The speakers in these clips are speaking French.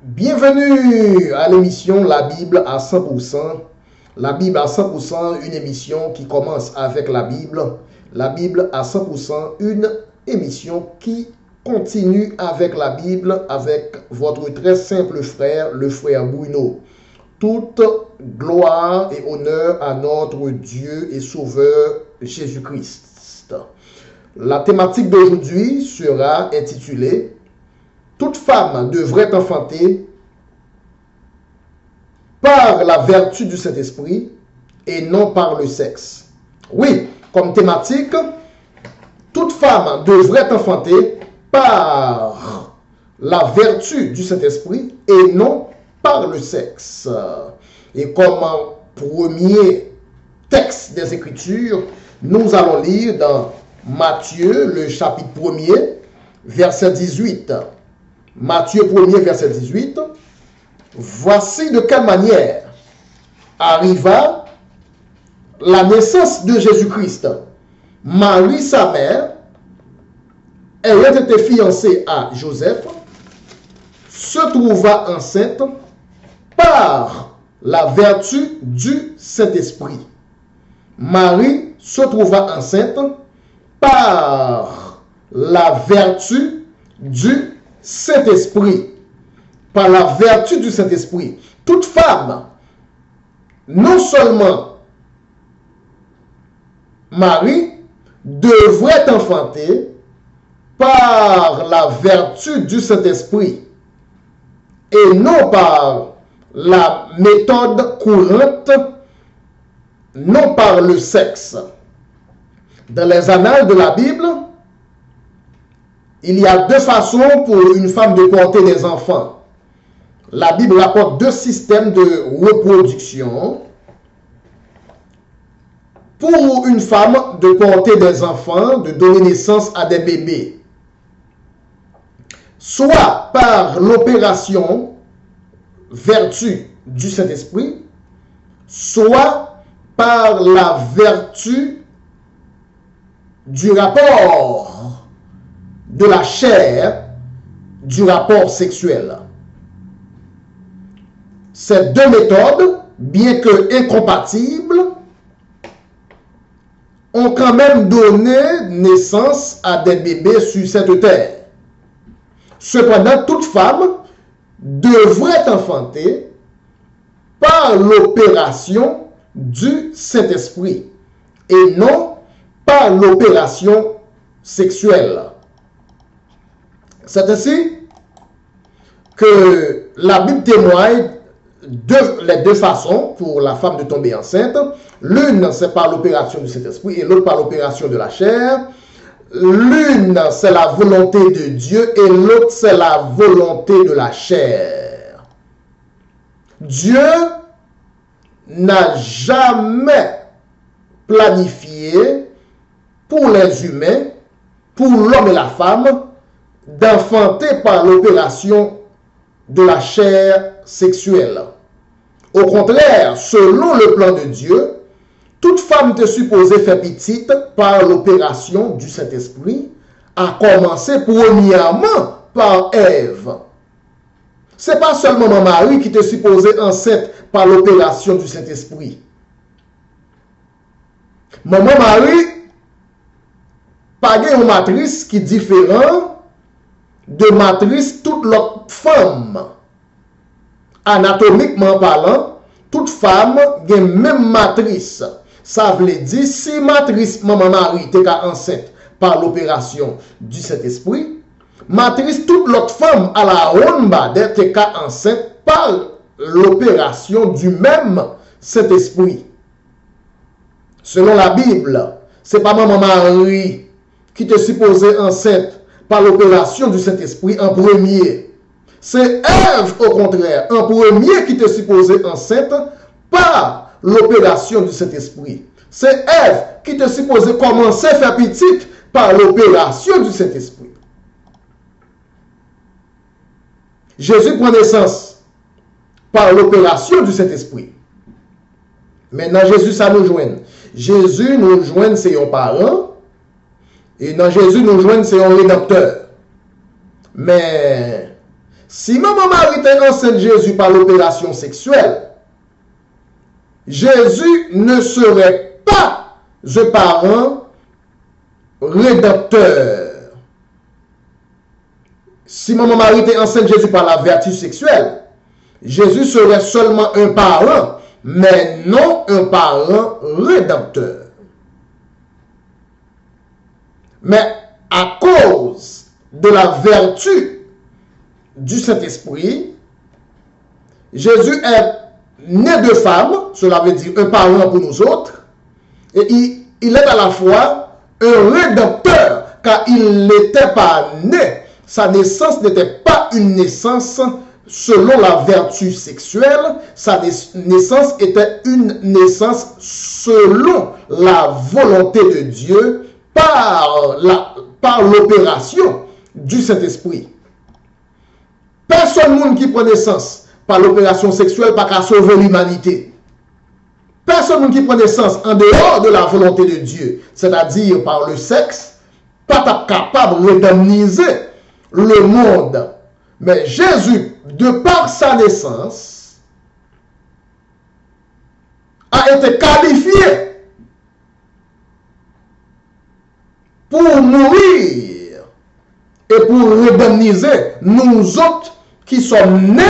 Bienvenue à l'émission La Bible à 100%. La Bible à 100%, une émission qui commence avec la Bible. La Bible à 100%, une émission qui continue avec la Bible, avec votre très simple frère, le frère Bruno. Toute gloire et honneur à notre Dieu et Sauveur Jésus-Christ. La thématique d'aujourd'hui sera intitulée « Toute femme devrait enfanter par la vertu du Saint-Esprit et non par le sexe. » Oui, comme thématique, toute femme devrait enfanter par la vertu du Saint-Esprit et non par le sexe. Et comme premier texte des Écritures, nous allons lire dans Matthieu, le chapitre 1er, verset 18. Matthieu 1er, verset 18. Voici de quelle manière arriva la naissance de Jésus-Christ. Marie, sa mère, ayant été fiancée à Joseph, se trouva enceinte par la vertu du Saint-Esprit. Marie se trouva enceinte par la vertu du Saint-Esprit. Par la vertu du Saint-Esprit. Toute femme, non seulement Marie, devrait enfanter par la vertu du Saint-Esprit et non par la méthode courante, non par le sexe. Dans les annales de la Bible, il y a deux façons pour une femme de porter des enfants. La Bible rapporte deux systèmes de reproduction. Pour une femme de porter des enfants, de donner naissance à des bébés, soit par l'opération vertu du Saint-Esprit, soit par la vertu du rapport de la chair, du rapport sexuel. Ces deux méthodes, bien que incompatibles, ont quand même donné naissance à des bébés sur cette terre. Cependant, toute femme devrait enfanter par l'opération du Saint-Esprit et non par l'opération sexuelle. C'est ainsi que la Bible témoigne les deux façons pour la femme de tomber enceinte. L'une, c'est par l'opération du Saint-Esprit et l'autre par l'opération de la chair. L'une, c'est la volonté de Dieu et l'autre, c'est la volonté de la chair. Dieu n'a jamais planifié pour les humains, pour l'homme et la femme, d'enfanter par l'opération de la chair sexuelle. Au contraire, selon le plan de Dieu, toute femme est supposée faire petite par l'opération du Saint-Esprit, à commencer premièrement par Ève. Ce n'est pas seulement Marie qui est supposée enceinte par l'opération du Saint-Esprit. Maman Marie, pas une matrice qui est différente de matrice toute l'autre femme. Anatomiquement parlant, toute femme a une même matrice. Ça veut dire, si matrice maman Marie était enceinte par l'opération du Saint-Esprit, matrice toute l'autre femme à la ronde d'être enceinte par l'opération du même Saint-Esprit. Selon la Bible, ce n'est pas maman Marie qui te supposée enceinte par l'opération du Saint-Esprit en premier. C'est Ève, au contraire, en premier qui te supposée enceinte par l'opération du Saint-Esprit. C'est Ève qui te supposée commencer à faire petite par l'opération du Saint-Esprit. Jésus prend naissance par l'opération du Saint-Esprit. Maintenant, Jésus, ça nous joint. Jésus nous joint, c'est un parent. Et dans Jésus nous joint, c'est un rédempteur. Mais Si maman Marie était enceinte de Jésus par l'opération sexuelle, Jésus ne serait pas un parent rédempteur. Si maman Marie était enceinte de Jésus par la vertu sexuelle, Jésus serait seulement un parent, mais non un parent rédempteur. Mais à cause de la vertu du Saint-Esprit, Jésus est né de femme, cela veut dire un parent pour nous autres, et il est à la fois un rédempteur, car il n'était pas né. Sa naissance n'était pas une naissance selon la vertu sexuelle, sa naissance était une naissance selon la volonté de Dieu par l'opération du Saint-Esprit. Personne qui prend naissance par l'opération sexuelle pas qu'à sauver l'humanité. Personne qui prend naissance en dehors de la volonté de Dieu, c'est-à-dire par le sexe, pas capable d'indemniser le monde. Mais Jésus, de par sa naissance, a été qualifié pour mourir et pour indemniser nous autres qui sommes nés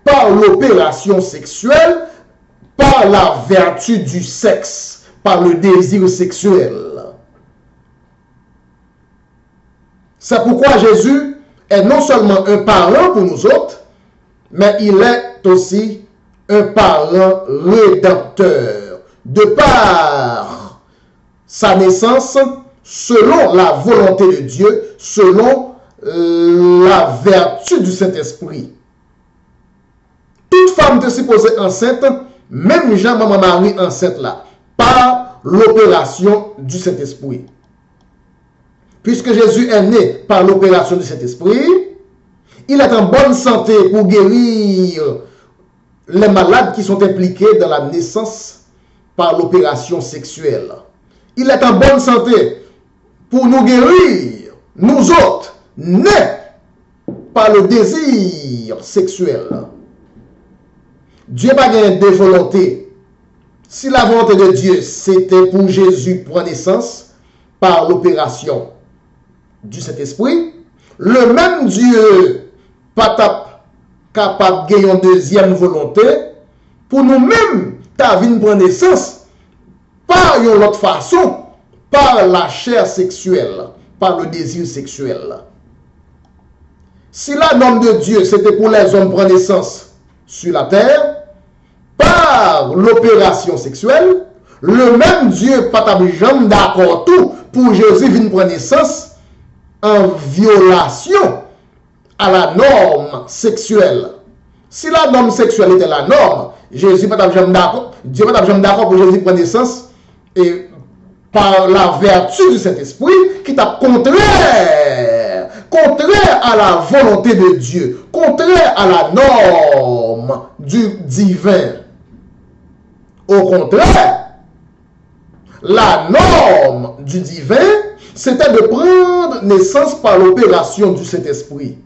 par l'opération sexuelle, par la vertu du sexe, par le désir sexuel. C'est pourquoi Jésus est non seulement un parent pour nous autres, mais il est aussi un parent rédempteur, de par sa naissance, selon la volonté de Dieu, selon la vertu du Saint-Esprit. Toute femme est supposée enceinte, même Jean-Maman Marie enceinte là, par l'opération du Saint-Esprit. Puisque Jésus est né par l'opération du Saint-Esprit, il est en bonne santé pour guérir les malades qui sont impliqués dans la naissance par l'opération sexuelle. Il est en bonne santé pour nous guérir, nous autres, nés par le désir sexuel. Dieu n'a pas gagné de volonté. Si la volonté de Dieu, c'était pour Jésus prendre naissance par l'opération du Saint-Esprit, le même Dieu pas capable de gagner une deuxième volonté pour nous-mêmes prendre naissance par une autre façon, par la chair sexuelle, par le désir sexuel. Si la norme de Dieu c'était pour les hommes prendre naissance sur la terre par l'opération sexuelle, le même Dieu pas jamais d'accord tout pour Jésus venir prendre naissance en violation à la norme sexuelle. Si la norme sexuelle était la norme, Jésus pas jamais d'accord, Dieu pas jamais d'accord pour Jésus prendre naissance et par la vertu du Saint-Esprit qui est contraire à la volonté de Dieu, contraire à la norme du divin. Au contraire, la norme du divin, c'était de prendre naissance par l'opération du Saint-Esprit.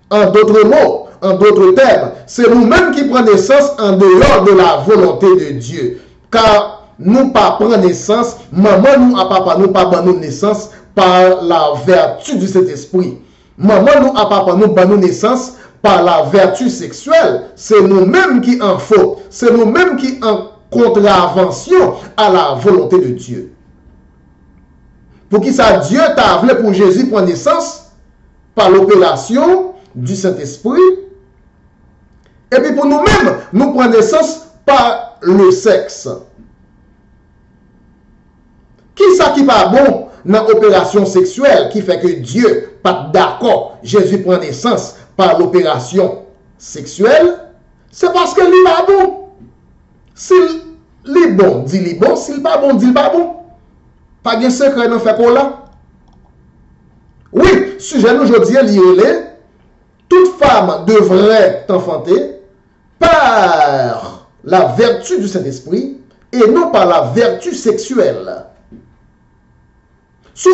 En d'autres mots, en d'autres termes, c'est nous-mêmes qui prenons naissance en dehors de la volonté de Dieu. Car nous pas prenons naissance, maman nous à papa nous pas prenons naissance par la vertu du Saint-Esprit. Maman nous à papa nous prenons naissance par la vertu sexuelle. C'est nous-mêmes qui en faute. C'est nous-mêmes qui en contravention à la volonté de Dieu. Pour qui ça, Dieu t'a voulu pour Jésus prendre naissance par l'opération du Saint-Esprit. Et puis pour nous-mêmes, nous prenons naissance par le sexe. Qui ça qui pas bon dans l'opération sexuelle qui fait que Dieu pas d'accord, Jésus prend naissance par l'opération sexuelle? C'est parce que lui pas bon. S'il est bon, dit bon. S'il pas bon, dit pas bon. Pas de secret dans fait quoi là? Oui, sujet nous aujourd'hui est toute femme devrait enfanter par la vertu du Saint-Esprit et non par la vertu sexuelle. Si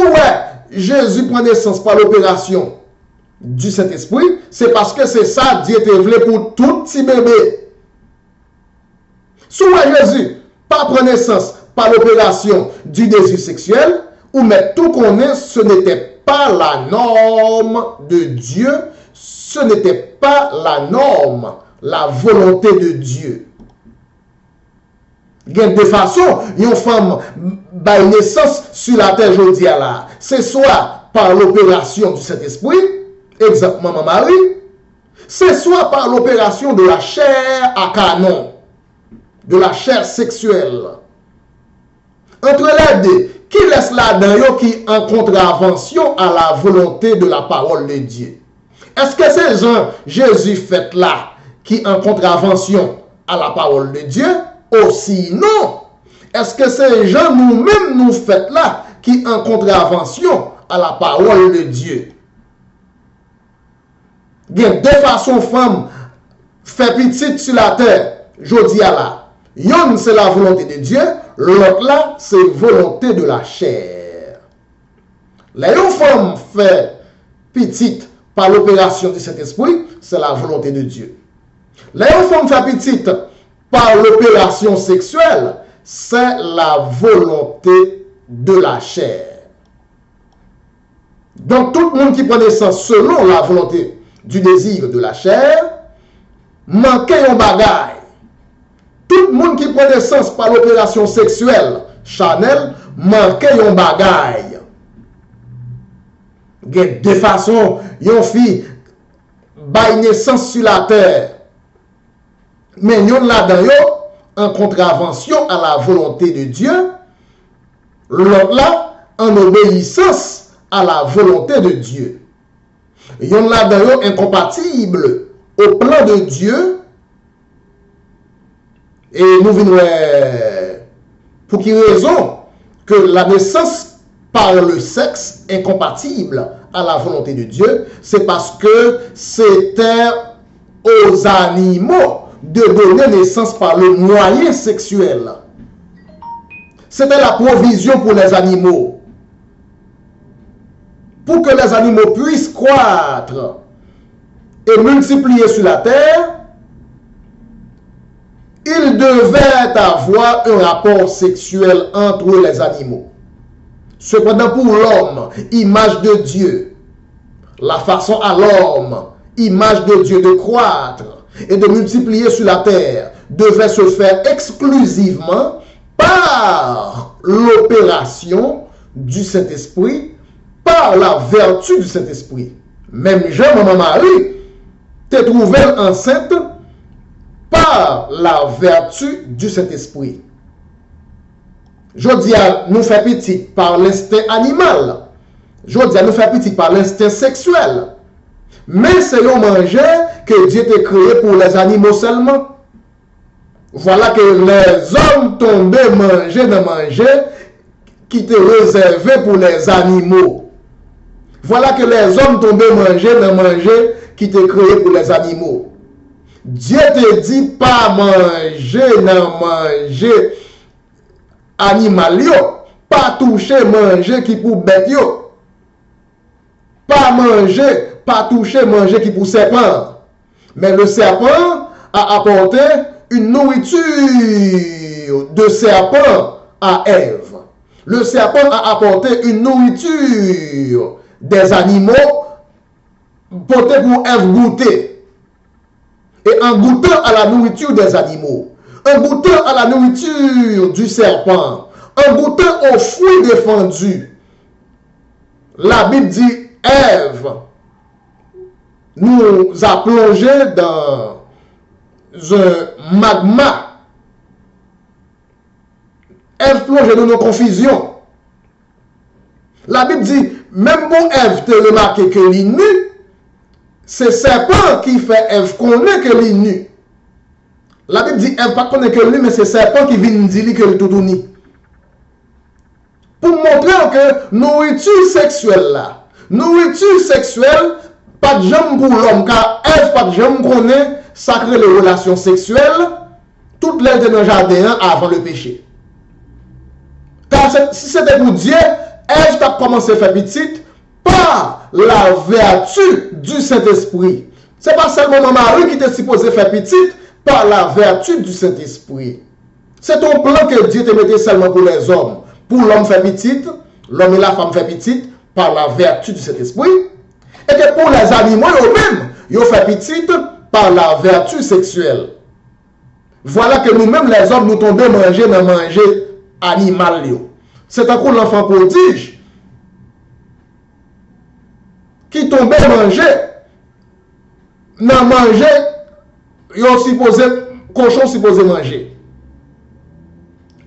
Jésus prend naissance par l'opération du Saint-Esprit, c'est parce que c'est ça Dieu te voulait pour tout petit bébé. Soit Jésus, par naissance, par l'opération du désir sexuel, ou mais tout qu'on est, ce n'était pas la norme de Dieu, ce n'était pas la norme, la volonté de Dieu. Il y a deux façons, une femme a une naissance sur la terre aujourd'hui là. C'est soit par l'opération du Saint-Esprit, exemple maman Marie, c'est soit par l'opération de la chair à canon, de la chair sexuelle. Entre les deux, qui laisse là-dedans qui en contravention à la volonté de la parole de Dieu? Est-ce que ces gens Jésus fait là qui en contravention à la parole de Dieu? Aussi non. Est-ce que ces gens nous-mêmes nous fait là qui en contravention à la parole de Dieu? Il y a deux façons femmes fait petite sur la terre. Jodi à là. Yon c'est la volonté de Dieu, l'autre là c'est volonté de la chair. La femme fait petite par l'opération du Saint-Esprit, c'est la volonté de Dieu. La femme fait petite par l'opération sexuelle, c'est la volonté de la chair. Donc tout le monde qui prend naissance selon la volonté du désir de la chair, manque un bagage. Tout le monde qui prend naissance par l'opération sexuelle charnelle, manque un bagage. Il y a deux façons, une fille baille naissance sur la terre. Mais yon là-dedans, en contravention à la volonté de Dieu, l'autre là, en obéissance à la volonté de Dieu. Yon là-dedans, incompatible au plan de Dieu. Et nous venons pour quelle raison que la naissance par le sexe incompatible à la volonté de Dieu, c'est parce que c'était aux animaux de donner naissance par le moyen sexuel. C'était la provision pour les animaux. Pour que les animaux puissent croître et multiplier sur la terre, ils devaient avoir un rapport sexuel entre les animaux. Cependant, pour l'homme, image de Dieu, la façon à l'homme, image de Dieu, de croître et de multiplier sur la terre, devait se faire exclusivement par l'opération du Saint-Esprit, par la vertu du Saint-Esprit. Même Jean, maman Marie, te trouvait enceinte par la vertu du Saint-Esprit. Je dis à nous faire petit par l'instinct animal. Je dis à nous faire petit par l'instinct sexuel. Mais c'est le manger que Dieu t'a créé pour les animaux seulement. Voilà que les hommes tombaient manger de manger qui était réservé pour les animaux. Voilà que les hommes tombaient manger de manger qui était créé pour les animaux. Dieu te dit pas manger dans manger animal yo, pas toucher manger qui pour bête yo. Pas manger, pas toucher manger qui pour serpent. Mais le serpent a apporté une nourriture de serpent à Ève. Le serpent a apporté une nourriture des animaux portée pour Ève goûter. Et en goûtant à la nourriture des animaux, en goûtant à la nourriture du serpent, en goûtant aux fruits défendus, la Bible dit, Ève nous a plongé dans un magma. Ève plonge dans nos confusions. La Bible dit, même pour Ève te remarquer que l'innu, c'est serpent qui fait Ève connaît que l'innu. La Bible dit, Ève pas connaît que lui, mais c'est serpent qui vient dire que le tout uni. Pour montrer que nourriture sexuelle là, nourriture sexuelle, pas de jambe pour l'homme, car Ève pas de jambe connaît sacré les relations sexuelles, toutes les étaient dans le jardin avant le péché. Car si c'était pour Dieu, Ève a commencé à faire petite par par la vertu du Saint-Esprit. Ce n'est pas seulement Marie qui était supposée faire petite par la vertu du Saint-Esprit. C'est ton plan que Dieu te mettait seulement pour les hommes. Pour l'homme faire petite, l'homme et la femme faire petite par la vertu du Saint-Esprit. Et que pour les animaux eux-mêmes, ils fait petite par la vertu sexuelle. Voilà que nous-mêmes, les hommes, nous tombons manger dans manger animal. C'est encore l'enfant prodige qui tombait manger dans manger, cochon supposé manger.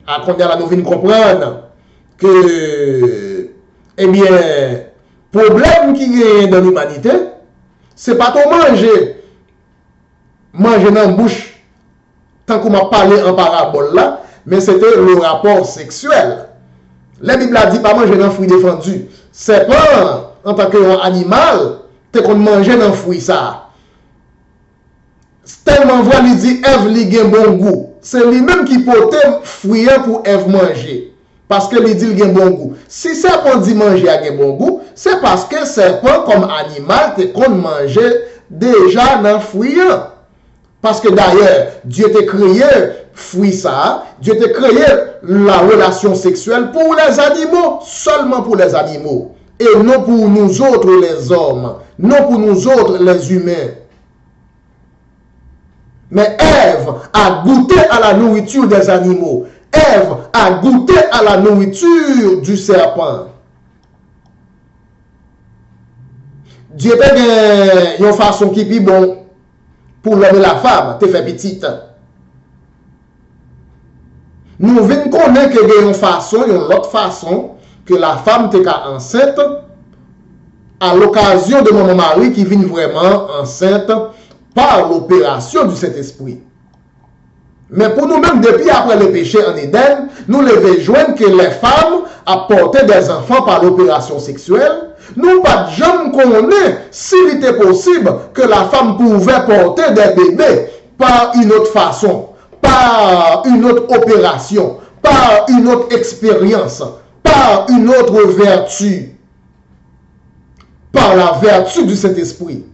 À combien là nous venons comprendre que, eh bien, problème qui est dans l'humanité, c'est pas ton manger dans la bouche, tant qu'on m'a parlé en parabole là, mais c'était le rapport sexuel. La Bible a dit pas manger dans le fruit défendu. C'est pas en tant qu'animal, t'es qu'on manger dans le fruit ça. Tellement voit, il dit Ève li gen bon goût. C'est lui-même qui portait fruit pour Ève manger. Parce que il dit il gen bon goût. Si serpent dit manger a gen bon goût, c'est parce que serpent comme animal t'es qu'on mangeait déjà dans le fruit. Parce que d'ailleurs, Dieu t'a créé fruit ça, Dieu t'a créé la relation sexuelle pour les animaux, seulement pour les animaux. Et non pour nous autres les hommes, non pour nous autres les humains. Mais Ève a goûté à la nourriture des animaux. Ève a goûté à la nourriture du serpent. Dieu a une façon qui est bon pour l'homme et la femme, te fait petite. Nous venons connaître qu'il y a une autre façon que la femme te enceinte à l'occasion de mon mari qui vient vraiment enceinte par l'opération du Saint-Esprit. Mais pour nous-mêmes, depuis après le péché en Éden, nous devons joindre que les femmes apportaient des enfants par l'opération sexuelle. Nous pas jamais connaître s'il était possible que la femme pouvait porter des bébés par une autre façon, par une autre opération, par une autre expérience, par une autre vertu, par la vertu du Saint-Esprit.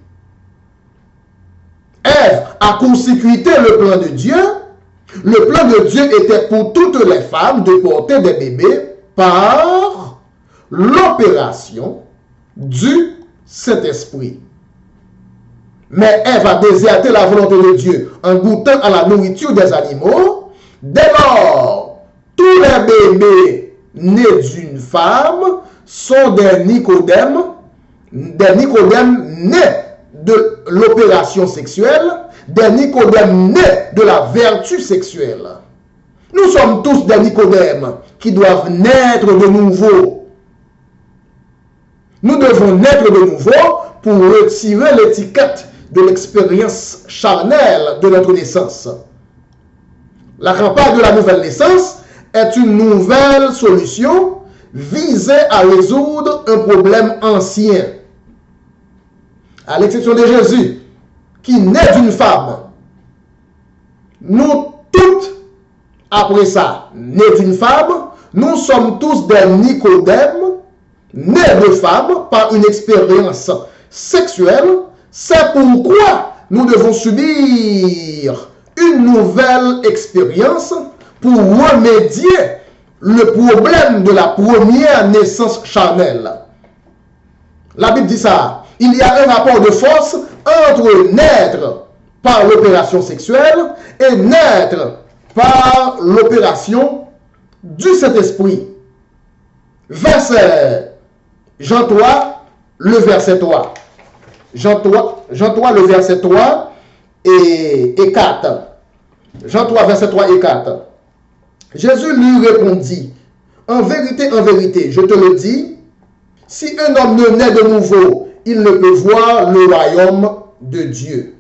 Ève a consécuté le plan de Dieu. Le plan de Dieu était pour toutes les femmes de porter des bébés par l'opération du Saint-Esprit. Mais Ève a déserté la volonté de Dieu en goûtant à la nourriture des animaux. Dès lors, tous les bébés nés d'une femme sont des Nicodèmes nés de l'opération sexuelle, des Nicodèmes nés de la vertu sexuelle. Nous sommes tous des Nicodèmes qui doivent naître de nouveau. Nous devons naître de nouveau pour retirer l'étiquette de l'expérience charnelle de notre naissance. La campagne de la nouvelle naissance est une nouvelle solution visée à résoudre un problème ancien. À l'exception de Jésus, qui naît d'une femme, nous toutes, après ça, nés d'une femme, nous sommes tous des Nicodèmes, nés de femmes par une expérience sexuelle. C'est pourquoi nous devons subir une nouvelle expérience pour remédier le problème de la première naissance charnelle. La Bible dit ça. Il y a un rapport de force entre naître par l'opération sexuelle et naître par l'opération du Saint-Esprit. Verset Jean 3, le verset 3. Jean 3, le verset 3 et 4. Jean 3, verset 3 et 4. Jésus lui répondit, en vérité, je te le dis, si un homme ne naît de nouveau, il ne peut voir le royaume de Dieu.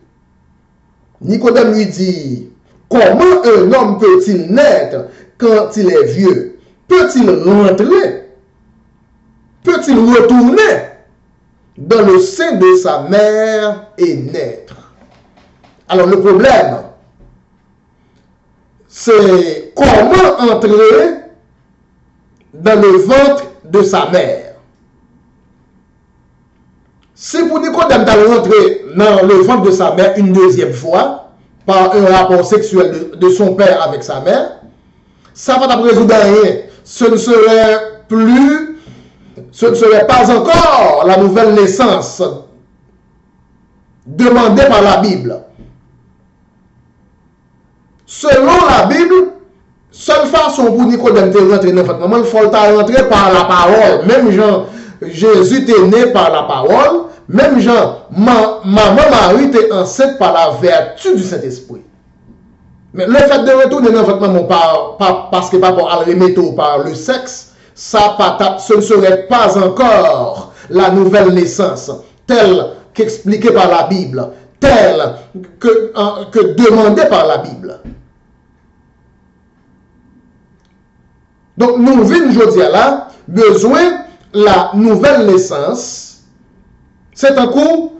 Nicodème lui dit, comment un homme peut-il naître quand il est vieux? Peut-il rentrer? Peut-il retourner dans le sein de sa mère et naître? Alors le problème, c'est comment entrer dans le ventre de sa mère. Si pour Nicodème t'a rentré dans le ventre de sa mère une deuxième fois, par un rapport sexuel de son père avec sa mère, ça va pas résoudre rien. Ce ne serait pas encore la nouvelle naissance demandée par la Bible. Selon la Bible, seule façon pour Nicodème de rentrer dans votre maman, il faut rentrer par la parole. Même Jean, Jésus était né par la parole. Même Jean, maman Marie était enceinte par la vertu du Saint-Esprit. Mais le fait de retourner dans votre maman parce que par rapport à remettre par le sexe, ce ne serait pas encore la nouvelle naissance, telle qu'expliquée par la Bible, telle que demandée par la Bible. Donc, nous vivons aujourd'hui là, besoin la nouvelle naissance. C'est un coup,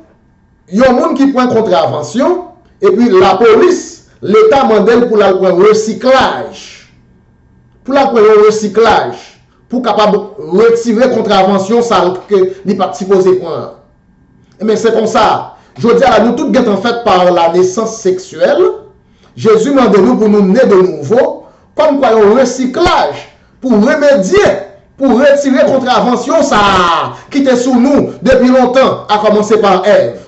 il y a un monde qui prend contravention, et puis la police, l'État mandel pour la recyclage. Pour la recyclage, pour capable retirer contravention, ça que n'est pas supposé prendre. Mais c'est comme ça. Je dis à nous, tout est en fait par la naissance sexuelle. Jésus m'a nous pour nous mener de nouveau, comme quoi un recyclage, pour remédier, pour retirer contravention, ça qui était sous nous depuis longtemps, à commencer par Ève.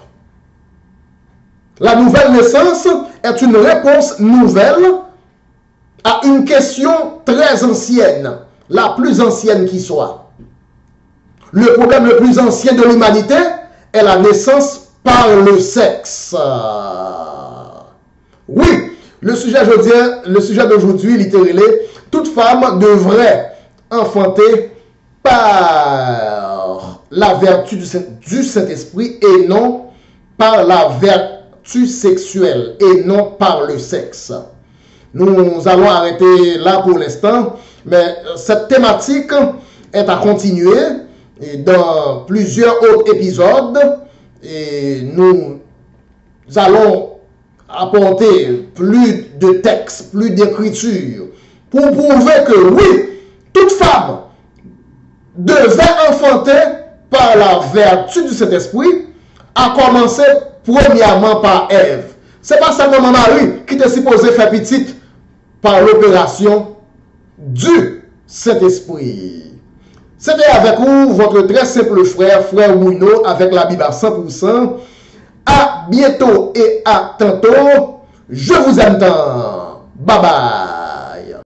La nouvelle naissance est une réponse nouvelle à une question très ancienne, la plus ancienne qui soit. Le problème le plus ancien de l'humanité est la naissance par le sexe. Oui, le sujet d'aujourd'hui, littéralement, toute femme devrait enfanter par la vertu du Saint-Esprit et non par la vertu sexuelle et non par le sexe. Nous allons arrêter là pour l'instant, mais cette thématique est à continuer dans plusieurs autres épisodes et nous allons apporter plus de textes, plus d'écriture pour prouver que oui, toute femme devait enfanter par la vertu du Saint-Esprit, à commencer premièrement par Ève. Ce n'est pas seulement Marie qui était supposée faire petite par l'opération du Saint-Esprit. C'était avec vous, votre très simple frère Mouino, avec la Bible à 100%. À bientôt et à tantôt. Je vous aime tant. Bye bye.